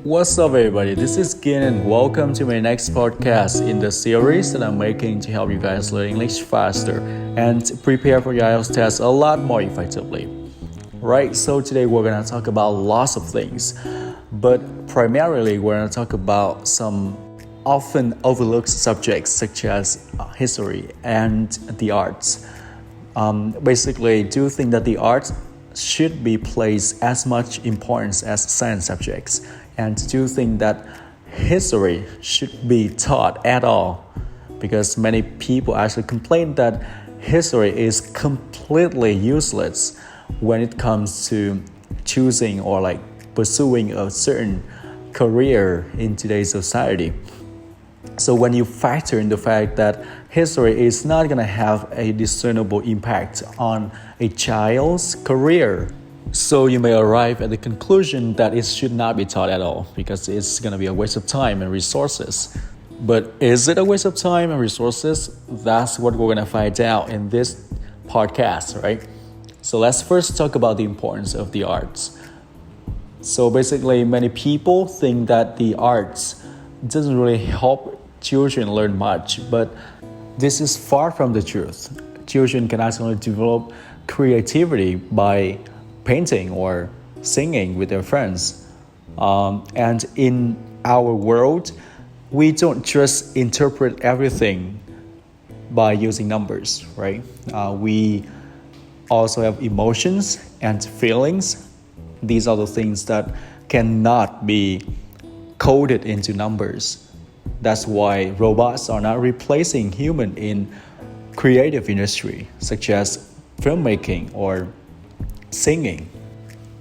What's up, everybody? This is Gin, and welcome to my next podcast in the series that I'm making to help you guys learn English faster and prepare for your IELTS test a lot more effectively. Right, so today we're going to talk about lots of things, but primarily we're going to talk about some often overlooked subjects such as history and the arts. Basically, do you think that the arts should be placed as much importance as science subjects? And do you think that history should be taught at all? Because many people actually complain that history is completely useless when it comes to choosing or pursuing a certain career in today's society. So when you factor in the fact that history is not going to have a discernible impact on a child's career, so you may arrive at the conclusion that it should not be taught at all because it's going to be a waste of time and resources. But is it a waste of time and resources? That's what we're going to find out in this podcast, right? So let's first talk about the importance of the arts. So basically, many people think that the arts doesn't really help children learn much, but this is far from the truth. Children can actually develop creativity by painting or singing with their friends. And in our world, we don't just interpret everything by using numbers, right? We also have emotions and feelings. These are the things that cannot be coded into numbers. That's why robots are not replacing human in creative industry, such as filmmaking or singing.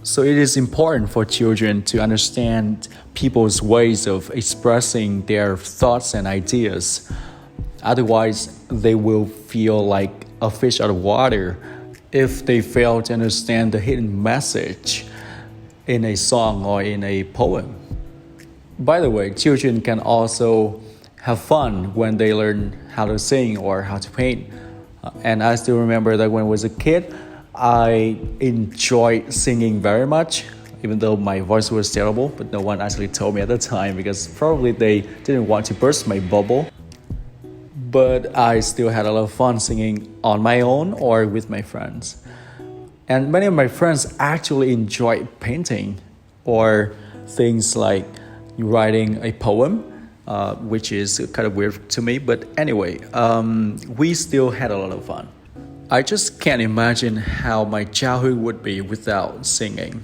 So it is important for children to understand people's ways of expressing their thoughts and ideas. Otherwise, they will feel like a fish out of water if they fail to understand the hidden message in a song or in a poem. By the way, children can also have fun when they learn how to sing or how to paint. And I still remember that when I was a kid, I enjoyed singing very much, even though my voice was terrible, but no one actually told me at the time because probably they didn't want to burst my bubble. But I still had a lot of fun singing on my own or with my friends. And many of my friends actually enjoyed painting or things like writing a poem, which is kind of weird to me. But anyway, we still had a lot of fun. I just can't imagine how my childhood would be without singing.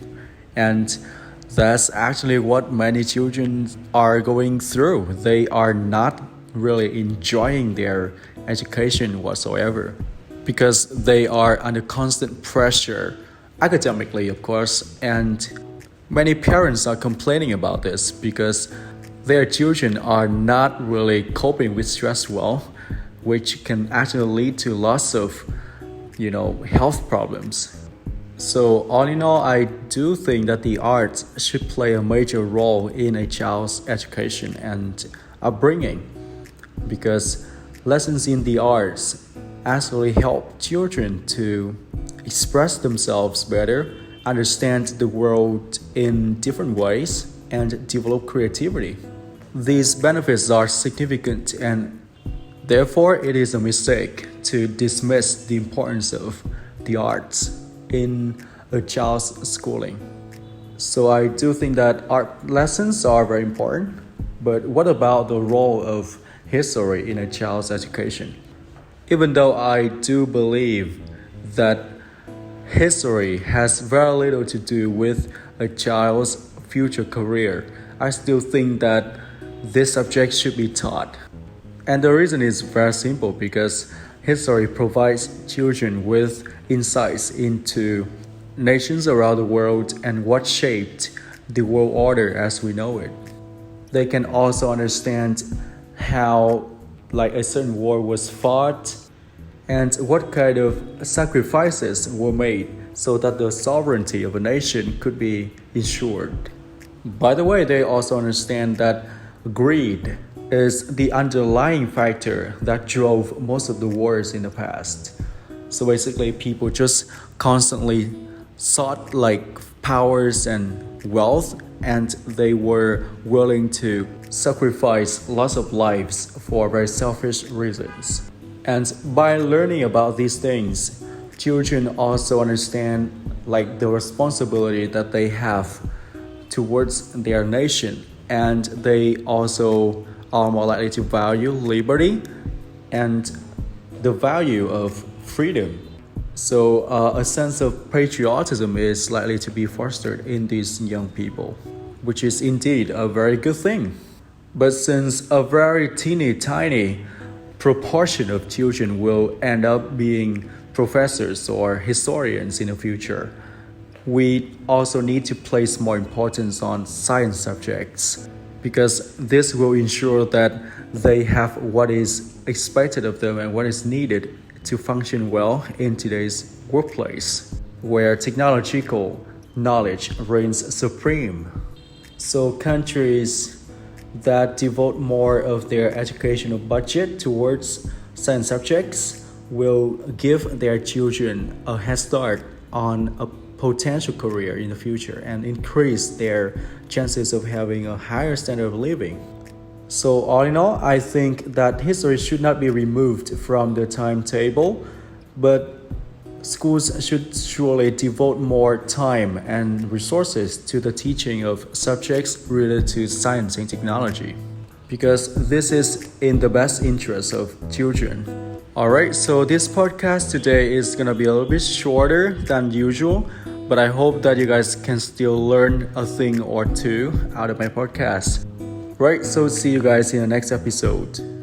And that's actually what many children are going through. They are not really enjoying their education whatsoever because they are under constant pressure, academically, of course. And many parents are complaining about this because their children are not really coping with stress well, which can actually lead to lots of health problems. So all in all, I do think that the arts should play a major role in a child's education and upbringing because lessons in the arts actually help children to express themselves better, understand the world in different ways, and develop creativity. These benefits are significant, and therefore it is a mistake to dismiss the importance of the arts in a child's schooling. So I do think that art lessons are very important, but what about the role of history in a child's education? Even though I do believe that history has very little to do with a child's future career, I still think that this subject should be taught. And the reason is very simple because history provides children with insights into nations around the world and what shaped the world order as we know it. They can also understand how a certain war was fought and what kind of sacrifices were made so that the sovereignty of a nation could be ensured. By the way, they also understand that greed is the underlying factor that drove most of the wars in the past. So basically, people just constantly sought like powers and wealth, and they were willing to sacrifice lots of lives for very selfish reasons. And by learning about these things, children also understand like the responsibility that they have towards their nation, and they also are more likely to value liberty and the value of freedom. So a sense of patriotism is likely to be fostered in these young people, which is indeed a very good thing. But since a very tiny proportion of children will end up being professors or historians in the future, we also need to place more importance on science subjects, because this will ensure that they have what is expected of them and what is needed to function well in today's workplace, where technological knowledge reigns supreme. So countries that devote more of their educational budget towards science subjects will give their children a head start on a potential career in the future and increase their chances of having a higher standard of living. So all in all, I think that history should not be removed from the timetable, but schools should surely devote more time and resources to the teaching of subjects related to science and technology, because this is in the best interest of children. Alright, so this podcast today is gonna be a little bit shorter than usual, but I hope that you guys can still learn a thing or two out of my podcast. Right, so see you guys in the next episode.